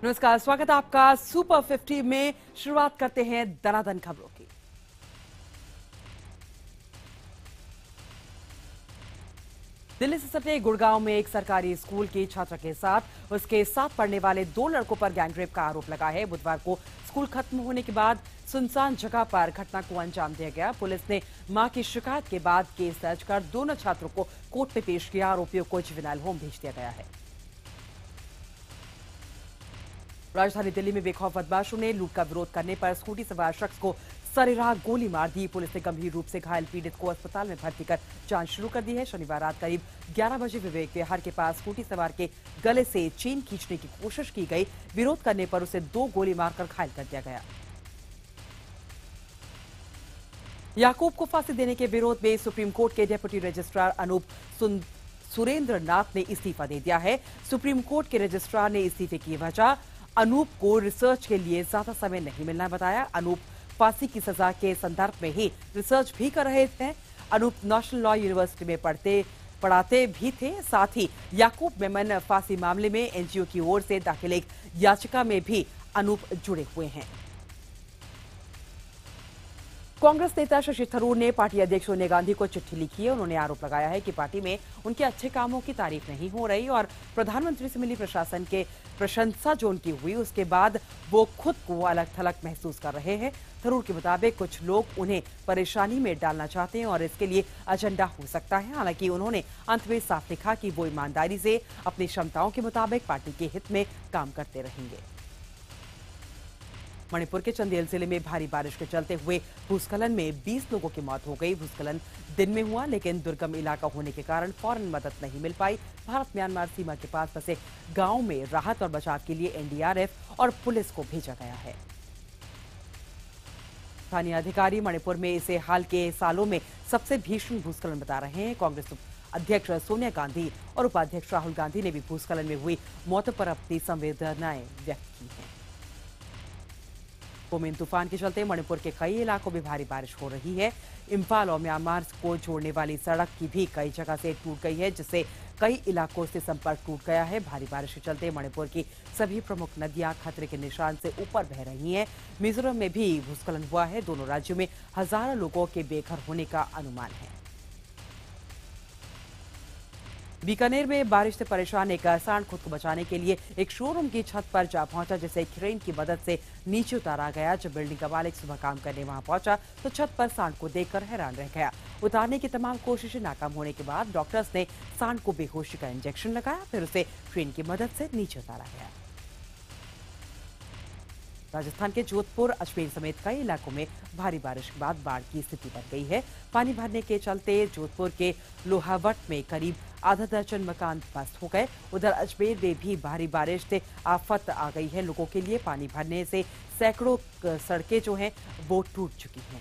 नमस्कार, स्वागत है आपका सुपर 50 में। शुरुआत करते हैं दनादन खबरों की। दिल्ली से सटे गुड़गांव में एक सरकारी स्कूल की छात्रा के साथ उसके साथ पढ़ने वाले 2 लड़कों पर गैंगरेप का आरोप लगा है। बुधवार को स्कूल खत्म होने के बाद सुनसान जगह पर घटना को अंजाम दिया गया। पुलिस ने मां की शिकायत के बाद केस दर्ज कर दोनों छात्रों को कोर्ट में पेश किया। आरोपियों को जुवेनाइल होम भेज दिया गया है। राजधानी दिल्ली में बेखौफ बदमाशों ने लूट का विरोध करने पर स्कूटी सवार शख्स को सरेराह गोली मार दी। पुलिस ने गंभीर रूप से घायल पीड़ित को अस्पताल में भर्ती कर जांच शुरू कर दी है। शनिवार रात करीब 11 बजे विवेक विहार के पास स्कूटी सवार के गले से चेन खींचने की कोशिश की गई। विरोध करने पर उसे 2 गोली मारकर घायल कर दिया गया। याकूब को फांसी देने के विरोध में सुप्रीम कोर्ट के डेप्यूटी रजिस्ट्रार अनूप सुरेंद्र नाथ ने इस्तीफा दे दिया है। सुप्रीम कोर्ट के रजिस्ट्रार ने इस्तीफे की वजह अनूप को रिसर्च के लिए ज्यादा समय नहीं मिलना बताया। अनूप फांसी की सजा के संदर्भ में ही रिसर्च भी कर रहे थे। अनूप नेशनल लॉ यूनिवर्सिटी में पढ़ाते भी थे। साथ ही याकूब मेमन फांसी मामले में एनजीओ की ओर से दाखिल एक याचिका में भी अनूप जुड़े हुए हैं। कांग्रेस नेता शशि थरूर ने पार्टी अध्यक्ष सोनिया गांधी को चिट्ठी लिखी है। उन्होंने आरोप लगाया है कि पार्टी में उनके अच्छे कामों की तारीफ नहीं हो रही और प्रधानमंत्री से मिली प्रशासन के प्रशंसा जो उनकी हुई उसके बाद वो खुद को अलग थलग महसूस कर रहे हैं। थरूर के मुताबिक कुछ लोग उन्हें परेशानी में डालना चाहते हैं और इसके लिए एजेंडा हो सकता है। हालांकि उन्होंने अंत में साफ लिखा कि वो ईमानदारी से अपनी क्षमताओं के मुताबिक पार्टी के हित में काम करते रहेंगे। मणिपुर के चंदेल जिले में भारी बारिश के चलते हुए भूस्खलन में 20 लोगों की मौत हो गई। भूस्खलन दिन में हुआ लेकिन दुर्गम इलाका होने के कारण फौरन मदद नहीं मिल पाई। भारत म्यांमार सीमा के पास बसे गांव में राहत और बचाव के लिए एनडीआरएफ और पुलिस को भेजा गया है। स्थानीय अधिकारी मणिपुर में इसे हाल के सालों में सबसे भीषण भूस्खलन बता रहे हैं। कांग्रेस अध्यक्ष सोनिया गांधी और उपाध्यक्ष राहुल गांधी ने भी भूस्खलन में हुई मौतों पर अपनी संवेदनाएं व्यक्त की हैं। पोमेन तूफान के चलते मणिपुर के कई इलाकों में भारी बारिश हो रही है। इम्फाल और म्यांमार को जोड़ने वाली सड़क की भी कई जगह से टूट गई है, जिससे कई इलाकों से संपर्क टूट गया है। भारी बारिश के चलते मणिपुर की सभी प्रमुख नदियां खतरे के निशान से ऊपर बह रही हैं। मिजोरम में भी भूस्खलन हुआ है। दोनों राज्यों में हजारों लोगों के बेघर होने का अनुमान है। बीकानेर में बारिश से परेशान एक सांड खुद को बचाने के लिए एक शोरूम की छत पर जा पहुंचा, जिसे क्रेन की मदद से नीचे उतारा गया। जब बिल्डिंग का मालिक सुबह काम करने वहां पहुंचा तो छत पर सांड को देखकर हैरान रह गया। उतारने की तमाम कोशिशें नाकाम होने के बाद डॉक्टर्स ने सांड को बेहोशी का इंजेक्शन लगाया, फिर उसे क्रेन की मदद से नीचे उतारा गया। राजस्थान के जोधपुर, अजमेर समेत कई इलाकों में भारी बारिश के बाद बाढ़ की स्थिति बन गई है। पानी भरने के चलते जोधपुर के लोहावट में करीब आधा दर्जन मकान ध्वस्त हो गए। उधर अजमेर में भी भारी बारिश से आफत आ गई है। लोगों के लिए पानी भरने से सैकड़ों सड़कें जो हैं वो टूट चुकी हैं।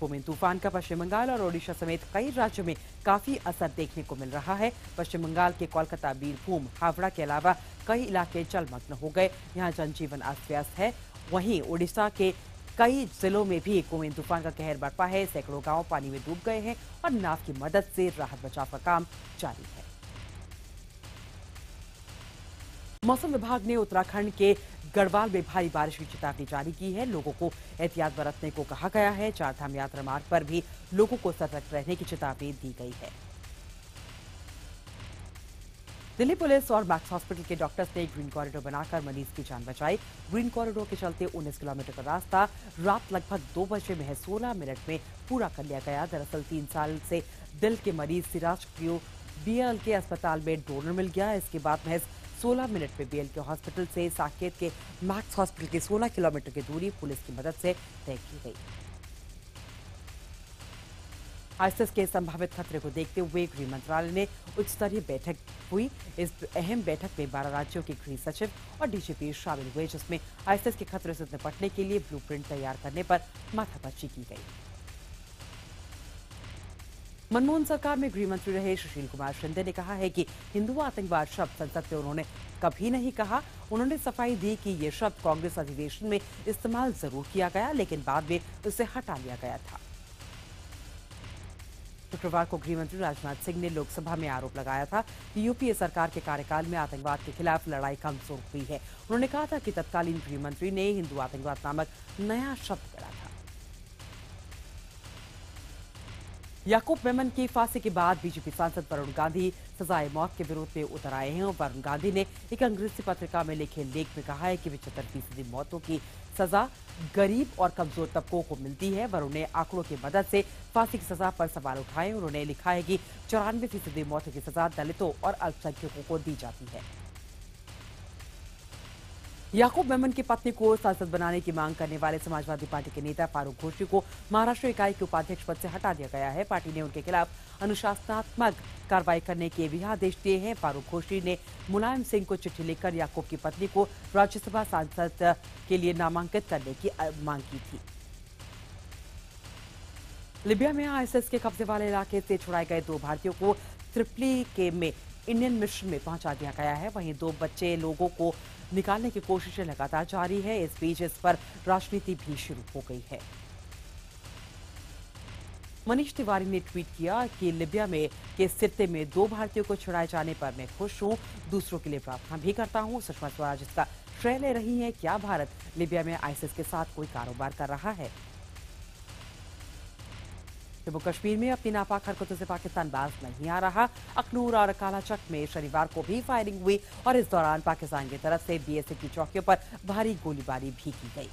पोमेन तूफान का पश्चिम बंगाल और ओडिशा समेत कई राज्यों में काफी असर देखने को मिल रहा है। पश्चिम बंगाल के कोलकाता, बीरभूम, हावड़ा के अलावा कई इलाके जलमग्न हो गए। यहाँ जनजीवन अस्त व्यस्त है। वहीं ओडिशा के कई जिलों में भी पोमेन तूफान का कहर बरपा है। सैकड़ों गांव पानी में डूब गए हैं और नाव की मदद से राहत बचाव का काम जारी है। मौसम विभाग ने उत्तराखंड के गढ़वाल में भारी बारिश की चेतावनी जारी की है। लोगों को एहतियात बरतने को कहा गया है। चारधाम यात्रा मार्ग पर भी लोगों को सतर्क रहने की चेतावनी दी गई है। दिल्ली पुलिस और मैक्स हॉस्पिटल के डॉक्टर्स ने ग्रीन कॉरिडोर बनाकर मरीज की जान बचाई। ग्रीन कॉरिडोर के चलते 19 किलोमीटर का रास्ता रात लगभग 2 बजे महज 16 मिनट में पूरा कर लिया गया। दरअसल 3 साल से दिल के मरीज सिराज को बीएल के अस्पताल में डोनर मिल गया। इसके बाद महज 16 मिनट में बीएल के हॉस्पिटल से साकेत के मैक्स हॉस्पिटल की 16 किलोमीटर की दूरी पुलिस की मदद से तय की गई। आईएसएस के संभावित खतरे को देखते हुए गृह मंत्रालय में उच्च स्तरीय बैठक हुई। इस अहम बैठक में 12 राज्यों के गृह सचिव और डीजीपी शामिल हुए, जिसमें आईएसएस के खतरे से निपटने के लिए ब्लूप्रिंट तैयार करने पर माथापच्ची की गई। मनमोहन सरकार में गृह मंत्री रहे सुशील कुमार शिंदे ने कहा है कि हिंदू आतंकवाद शब्द संसद में उन्होंने कभी नहीं कहा। उन्होंने सफाई दी कि ये शब्द कांग्रेस अधिवेशन में इस्तेमाल जरूर किया गया, लेकिन बाद में उसे हटा लिया गया था। शुक्रवार को गृह मंत्री राजनाथ सिंह ने लोकसभा में आरोप लगाया था कि यूपीए सरकार के कार्यकाल में आतंकवाद के खिलाफ लड़ाई कमजोर हुई है। उन्होंने कहा था कि तत्कालीन गृह मंत्री ने हिंदू आतंकवाद नामक नया शब्द गढ़ा था। याकूब मेमन की फांसी के बाद बीजेपी सांसद वरुण गांधी सजाए मौत के विरोध में उतर आए हैं। वरुण गांधी ने एक अंग्रेजी पत्रिका में लिखे लेख में कहा है कि 75% मौतों की सजा गरीब और कमजोर तबकों को मिलती है। वरुण ने आंकड़ों की मदद से फांसी की सजा पर सवाल उठाए। उन्होंने लिखा है कि 94% मौतों की सजा दलितों और अल्पसंख्यकों को दी जाती है। याकूब मेमन की पत्नी को सांसद बनाने की मांग करने वाले समाजवादी पार्टी के नेता फारूक घोषी को महाराष्ट्र इकाई के उपाध्यक्ष पद से हटा दिया गया है। पार्टी ने उनके खिलाफ अनुशासनात्मक कार्रवाई करने के भी आदेश दिए हैं। फारूक घोषी ने मुलायम सिंह को चिट्ठी लिखकर याकूब की पत्नी को राज्यसभा सांसद के लिए नामांकित करने की मांग की थी। लीबिया में आईएसआईएस के कब्जे वाले इलाके से छुड़ाए गए 2 भारतीयों को त्रिपोली के में इंडियन मिशन में पहुंचा दिया गया है। वहीं 2 बच्चे लोगों को निकालने की कोशिशें लगातार जारी है। इस बीच इस पर राजनीति भी शुरू हो गई है। मनीष तिवारी ने ट्वीट किया कि लीबिया में के सिरते में 2 भारतीयों को छुड़ाए जाने पर मैं खुश हूं, दूसरों के लिए प्रार्थना भी करता हूं। सुषमा स्वराज इसका श्रेय ले रही हैं। क्या भारत लीबिया में आईएसआईएस के साथ कोई कारोबार कर रहा है? जम्मू कश्मीर में अपनी नापाक हरकतों से पाकिस्तान बाज नहीं आ रहा। अखनूर और कालाचक में शनिवार को भी फायरिंग हुई और इस दौरान पाकिस्तान की तरफ से बीएसएफ की चौकियों पर भारी गोलीबारी भी की गई।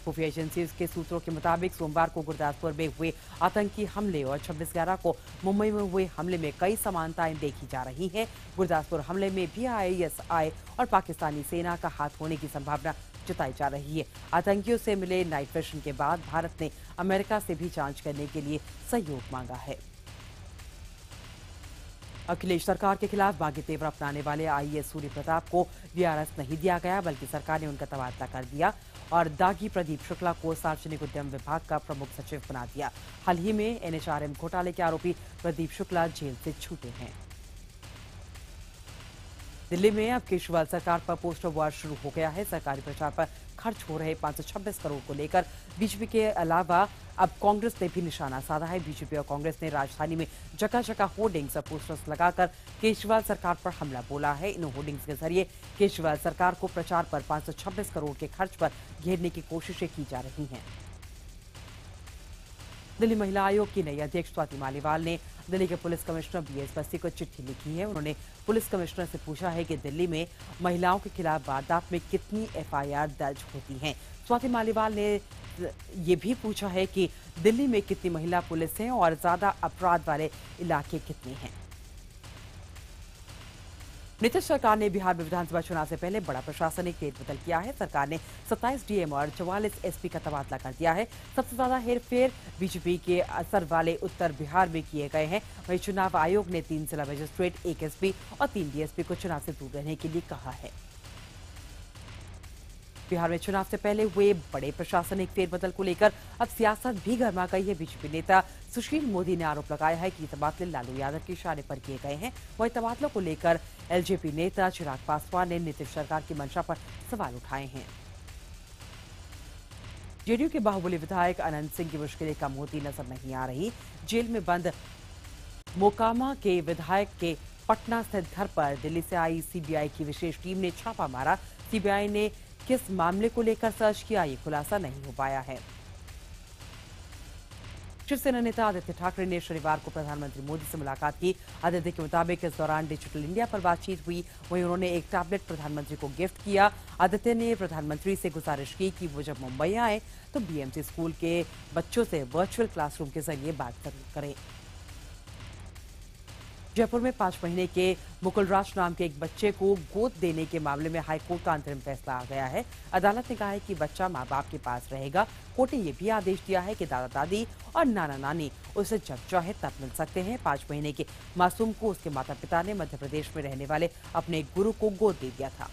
खुफिया एजेंसी के सूत्रों के मुताबिक सोमवार को गुरदासपुर में हुए आतंकी हमले और 26/11 को मुंबई में हुए हमले में कई समानताएं देखी जा रही हैं। गुरदासपुर हमले में भी आईएसआई और पाकिस्तानी सेना का हाथ होने की संभावना जताई जा रही है। आतंकियों से मिले नाइट विजन के बाद भारत ने अमेरिका से भी जांच करने के लिए सहयोग मांगा है। अखिलेश सरकार के खिलाफ बागी तेवर अपनाने वाले आईएएस सूर्य प्रताप को वीआरएस नहीं दिया गया, बल्कि सरकार ने उनका तबादला कर दिया और दागी प्रदीप शुक्ला को सार्वजनिक उद्यम विभाग का प्रमुख सचिव बना दिया। हाल ही में एनएचआरएम घोटाले के आरोपी प्रदीप शुक्ला जेल से छूटे हैं। दिल्ली में अब केजरीवाल सरकार पर पोस्टर वार शुरू हो गया है। सरकारी प्रचार पर खर्च हो रहे 526 करोड़ को लेकर बीजेपी के अलावा अब कांग्रेस ने भी निशाना साधा है। बीजेपी और कांग्रेस ने राजधानी में जगह जगह होर्डिंग्स और पोस्टर्स लगाकर केजरीवाल सरकार पर हमला बोला है। इन होर्डिंग्स के जरिए केजरीवाल सरकार को प्रचार पर 526 करोड़ के खर्च पर घेरने की कोशिशें की जा रही हैं। दिल्ली महिला आयोग की नई अध्यक्ष स्वाति मालीवाल ने दिल्ली के पुलिस कमिश्नर बीएस बस्सी को चिट्ठी लिखी है। उन्होंने पुलिस कमिश्नर से पूछा है कि दिल्ली में महिलाओं के खिलाफ वारदात में कितनी एफआईआर दर्ज होती हैं। स्वाति मालीवाल ने ये भी पूछा है कि दिल्ली में कितनी महिला पुलिस हैं और ज्यादा अपराध वाले इलाके कितने हैं। नीतीश सरकार ने बिहार में विधानसभा चुनाव से पहले बड़ा प्रशासनिक फेरबदल किया है। सरकार ने 27 डीएम और 44 एसपी का तबादला कर दिया है। सबसे ज्यादा हेरफेर बीजेपी के असर वाले उत्तर बिहार में किए गए हैं। वहीं चुनाव आयोग ने 3 जिला मजिस्ट्रेट, 1 एसपी और 3 डीएसपी को चुनाव से दूर रहने के लिए कहा है। बिहार में चुनाव से पहले हुए बड़े प्रशासनिक फेरबदल को लेकर अब सियासत भी गर्मा गई है। बीजेपी नेता सुशील मोदी ने आरोप लगाया है कि तबादले लालू यादव के इशारे पर किए गए हैं। वहीं तबादलों को लेकर एलजेपी नेता चिराग पासवान ने नीतीश सरकार की मंशा पर सवाल उठाए हैं। जेडीयू के बाहुबली विधायक अनंत सिंह की मुश्किलें कम होती नजर नहीं आ रही। जेल में बंद मोकामा के विधायक के पटना स्थित घर पर दिल्ली से आई सीबीआई की विशेष टीम ने छापा मारा। सीबीआई ने किस मामले को लेकर सर्च किया, ये खुलासा नहीं हो पाया है। शिवसेना नेता आदित्य ठाकरे ने शनिवार को प्रधानमंत्री मोदी से मुलाकात की। आदित्य के मुताबिक इस दौरान डिजिटल इंडिया पर बातचीत हुई। वहीं उन्होंने एक टैबलेट प्रधानमंत्री को गिफ्ट किया। आदित्य ने प्रधानमंत्री से गुजारिश की कि वो जब मुंबई आए तो बीएमसी स्कूल के बच्चों से वर्चुअल क्लासरूम के जरिए बात करें। जयपुर में 5 महीने के मुकुल राज नाम के एक बच्चे को गोद देने के मामले में हाईकोर्ट का अंतरिम फैसला आ गया है। अदालत ने कहा है कि बच्चा मां बाप के पास रहेगा। कोर्ट ने यह भी आदेश दिया है कि दादा दादी और नाना नानी उसे जब चाहे तब मिल सकते हैं। 5 महीने के मासूम को उसके माता पिता ने मध्य प्रदेश में रहने वाले अपने गुरु को गोद दे दिया था।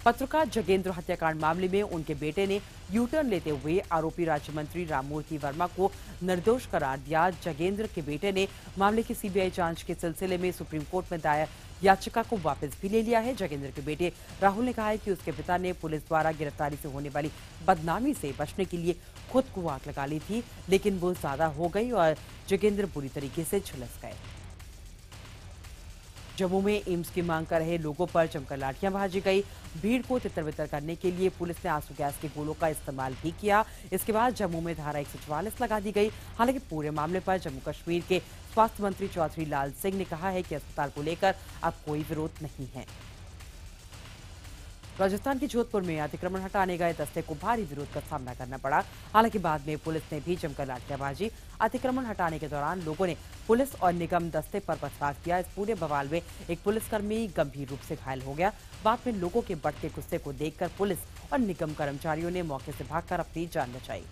पत्रकार जगेंद्र हत्याकांड मामले में उनके बेटे ने यू टर्न लेते हुए आरोपी राज्य मंत्री राममूर्ति वर्मा को निर्दोष करार दिया। जगेंद्र के बेटे ने मामले की सीबीआई जांच के सिलसिले में सुप्रीम कोर्ट में दायर याचिका को वापस भी ले लिया है। जगेंद्र के बेटे राहुल ने कहा है कि उसके पिता ने पुलिस द्वारा गिरफ्तारी से होने वाली बदनामी से बचने के लिए खुद को आग लगा ली थी, लेकिन वो ज्यादा हो गई और जगेंद्र बुरी तरीके से झुलस गए। जम्मू में एम्स की मांग कर रहे लोगों पर जमकर लाठियां भाजी गई। भीड़ को तितर-बितर करने के लिए पुलिस ने आंसू गैस के गोलों का इस्तेमाल भी किया। इसके बाद जम्मू में धारा 144 लगा दी गई। हालांकि पूरे मामले पर जम्मू कश्मीर के स्वास्थ्य मंत्री चौधरी लाल सिंह ने कहा है कि अस्पताल को लेकर अब कोई विरोध नहीं है। राजस्थान के जोधपुर में अतिक्रमण हटाने गए दस्ते को भारी विरोध का सामना करना पड़ा। हालांकि बाद में पुलिस ने भी जमकर लाठियांबाजी। अतिक्रमण हटाने के दौरान लोगों ने पुलिस और निगम दस्ते पर पथराव किया। इस पूरे बवाल में एक पुलिसकर्मी गंभीर रूप से घायल हो गया। बाद में लोगों के बढ़ते गुस्से को देखकर पुलिस और निगम कर्मचारियों ने मौके से भागकर अपनी जान बचाई।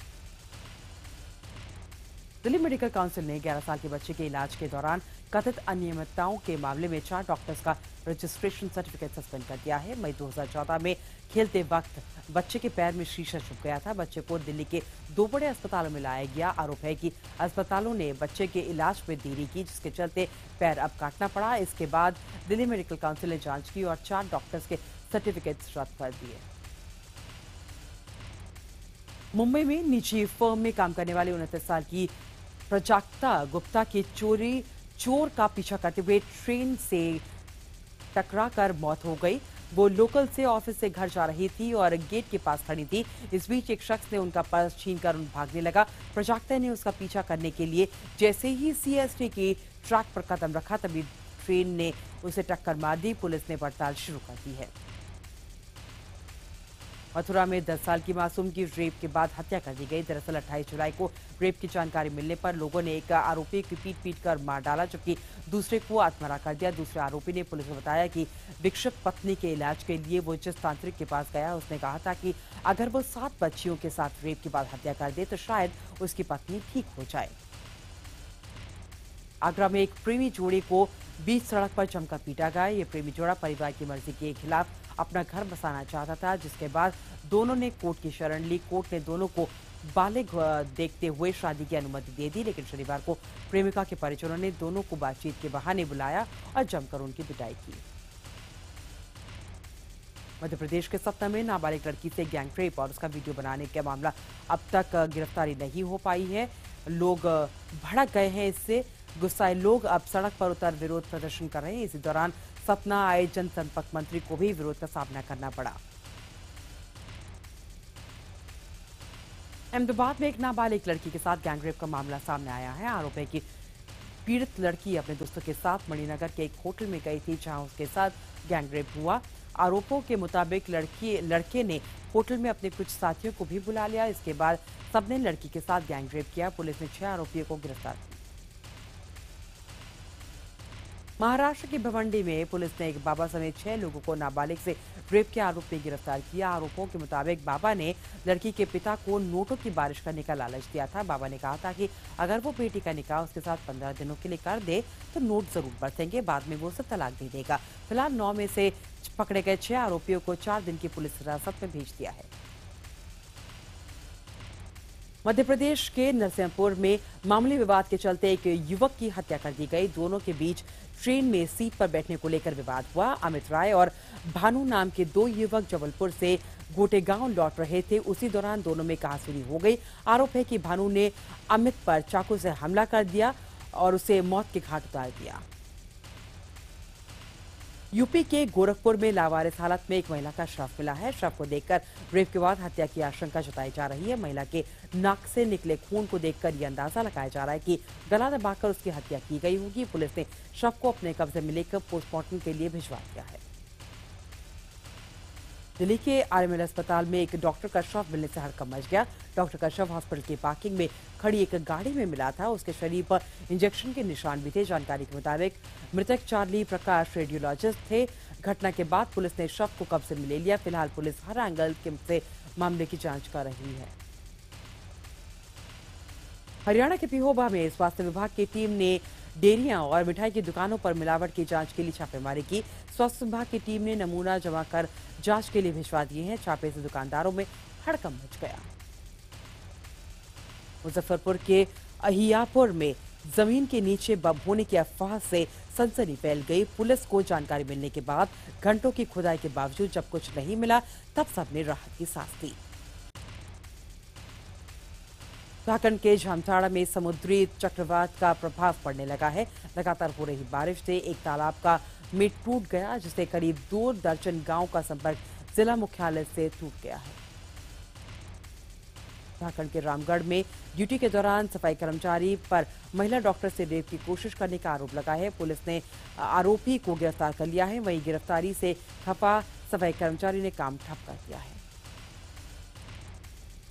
दिल्ली मेडिकल काउंसिल ने 11 साल के बच्चे के इलाज के दौरान कथित अनियमितताओं के मामले में 4 डॉक्टर्स का रजिस्ट्रेशन सर्टिफिकेट सस्पेंड कर दिया है। मई 2014 में खेलते वक्त बच्चे के पैर में शीशा छुप गया था। बच्चे को दिल्ली के 2 बड़े अस्पतालों में लाया गया। आरोप है कि अस्पतालों ने बच्चे के इलाज में देरी की, जिसके चलते पैर अब काटना पड़ा। इसके बाद दिल्ली मेडिकल काउंसिल ने जांच की और 4 डॉक्टर्स के सर्टिफिकेट्स रद्द कर दिए। मुंबई में निजी फर्म में काम करने वाले 29 साल की प्रजाक्ता गुप्ता की चोर का पीछा करते हुए ट्रेन से टकराकर मौत हो गई। वो लोकल से ऑफिस से घर जा रही थी और गेट के पास खड़ी थी। इस बीच एक शख्स ने उनका पर्स छीनकर भागने लगा। प्रजाक्ता ने उसका पीछा करने के लिए जैसे ही सीएसटी की ट्रैक पर कदम रखा, तभी ट्रेन ने उसे टक्कर मार दी। पुलिस ने पड़ताल शुरू कर दी है। मथुरा में 10 साल की मासूम की रेप के बाद हत्या कर दी गई। दरअसल 28 जुलाई को रेप की जानकारी मिलने पर लोगों ने एक आरोपी की पीट कर मार डाला, जबकि दूसरे को आत्महत्या कर दिया। दूसरे आरोपी ने पुलिस को बताया कि विक्षिप्त पत्नी के इलाज के लिए वो जिस तांत्रिक के पास गया, उसने कहा था कि अगर वो 7 बच्चियों के साथ रेप के बाद हत्या कर दे तो शायद उसकी पत्नी ठीक हो जाए। आगरा में एक प्रेमी जोड़े को बीच सड़क पर जमकर पीटा गया। ये प्रेमी जोड़ा परिवार की मर्जी के खिलाफ अपना घर बसाना चाहता था, जिसके बाद दोनों ने कोर्ट की शरण ली। कोर्ट ने दोनों को बालिग देखते हुए शादी की अनुमति दे दी, लेकिन शनिवार को प्रेमिका के परिजनों ने दोनों को बातचीत के बहाने बुलाया और जमकर उनकी पिटाई की। मध्य प्रदेश के सतना में नाबालिग लड़की से गैंगरेप और उसका वीडियो बनाने का मामला अब तक गिरफ्तारी नहीं हो पाई है। लोग भड़क गए हैं। इससे गुस्साए लोग अब सड़क पर उतर विरोध प्रदर्शन कर रहे हैं। इसी दौरान सतना आए जनसंपर्क मंत्री को भी विरोध का सामना करना पड़ा। अहमदाबाद में एक नाबालिग लड़की के साथ गैंगरेप का मामला सामने आया है। आरोप है कि पीड़ित लड़की अपने दोस्तों के साथ मणिनगर के एक होटल में गई थी, जहां उसके साथ गैंगरेप हुआ। आरोपों के मुताबिक लड़के ने होटल में अपने कुछ साथियों को भी बुला लिया। इसके बाद सबने लड़की के साथ गैंगरेप किया। पुलिस ने 6 आरोपियों को गिरफ्तार किया। महाराष्ट्र की भिवंडी में पुलिस ने एक बाबा समेत 6 लोगों को नाबालिग से रेप के आरोप में गिरफ्तार किया। आरोपों के मुताबिक बाबा ने लड़की के पिता को नोटों की बारिश करने का लालच दिया था। बाबा ने कहा था कि अगर वो बेटी का निकाह उसके साथ 15 दिनों के लिए कर दे तो नोट जरूर बरसेंगे, बाद में वो उसे तलाक दे देगा। फिलहाल 9 में से पकड़े गए 6 आरोपियों को 4 दिन की पुलिस हिरासत में भेज दिया है। मध्य प्रदेश के नरसिंहपुर में मामूली विवाद के चलते एक युवक की हत्या कर दी गई। दोनों के बीच ट्रेन में सीट पर बैठने को लेकर विवाद हुआ। अमित राय और भानु नाम के 2 युवक जबलपुर से गोटेगांव लौट रहे थे। उसी दौरान दोनों में कहासुनी हो गई। आरोप है कि भानु ने अमित पर चाकू से हमला कर दिया और उसे मौत के घाट उतार दिया। यूपी के गोरखपुर में लावारिस हालत में एक महिला का शव मिला है। शव को देखकर रेप के बाद हत्या की आशंका जताई जा रही है। महिला के नाक से निकले खून को देखकर यह अंदाजा लगाया जा रहा है कि गला दबाकर उसकी हत्या की गई होगी। पुलिस ने शव को अपने कब्जे में लेकर पोस्टमार्टम के लिए भिजवा दिया है। दिल्ली के आरएमएल अस्पताल में एक डॉक्टर का शव मिलने से हड़कंप मच गया। डॉक्टर का शव हॉस्पिटल की पार्किंग में खड़ी एक गाड़ी में मिला था। उसके शरीर पर इंजेक्शन के निशान भी थे। जानकारी के मुताबिक मृतक चार्ली प्रकाश रेडियोलॉजिस्ट थे। घटना के बाद पुलिस ने शव को कब्जे में ले लिया। फिलहाल पुलिस हर एंगल से मामले की जांच कर रही है। हरियाणा के पिहोबा में स्वास्थ्य विभाग की टीम ने डेयरियां और मिठाई की दुकानों पर मिलावट की जांच के लिए छापेमारी की। स्वास्थ्य विभाग की टीम ने नमूना जमा कर जांच के लिए भिजवा दिए हैं। छापे से दुकानदारों में हड़कंप मच गया। मुजफ्फरपुर के अहियापुर में जमीन के नीचे बम होने की अफवाह से सनसनी फैल गई। पुलिस को जानकारी मिलने के बाद घंटों की खुदाई के बावजूद जब कुछ नहीं मिला, तब सबने राहत की सांस ली। झारखंड के जामताड़ा में समुद्री चक्रवात का प्रभाव पड़ने लगा है। लगातार हो रही बारिश से एक तालाब का मेट टूट गया, जिससे करीब 2 दर्जन गांव का संपर्क जिला मुख्यालय से टूट गया है। झारखंड के रामगढ़ में ड्यूटी के दौरान सफाई कर्मचारी पर महिला डॉक्टर से रेप की कोशिश करने का आरोप लगा है। पुलिस ने आरोपी को गिरफ्तार कर लिया है। वहीं गिरफ्तारी से खफा सफाई कर्मचारी ने काम ठप कर दिया है।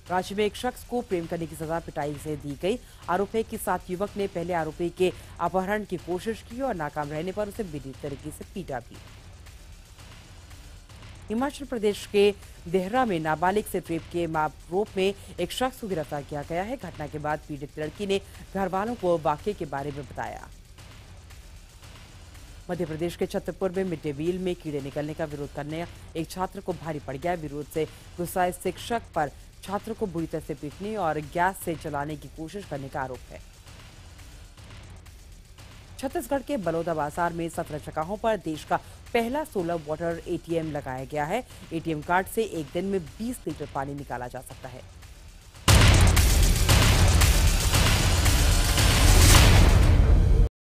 राज्य में एक शख्स को प्रेम करने की सजा पिटाई से दी गई। आरोप है कि 7 युवक ने पहले आरोपी के अपहरण की कोशिश की और नाकाम रहने पर उसे बुरी तरीके से पीटा भी। हिमाचल प्रदेश के देहरा में नाबालिग से रेप के आरोप में एक शख्स को गिरफ्तार किया गया है। घटना के बाद पीड़ित लड़की ने घर वालों को वाकये के बारे में बताया। मध्य प्रदेश के छतरपुर में मिड डे मील में कीड़े निकलने का विरोध करने एक छात्र को भारी पड़ गया। विरोध से गुस्साए शिक्षक पर छात्र को बुरी तरह से पीटने और गैस से जलाने की कोशिश करने का आरोप है। छत्तीसगढ़ के बलौदा बाजार में 17 जगहों पर देश का पहला सोलर वाटर एटीएम लगाया गया है। एटीएम कार्ड से एक दिन में 20 लीटर पानी निकाला जा सकता है।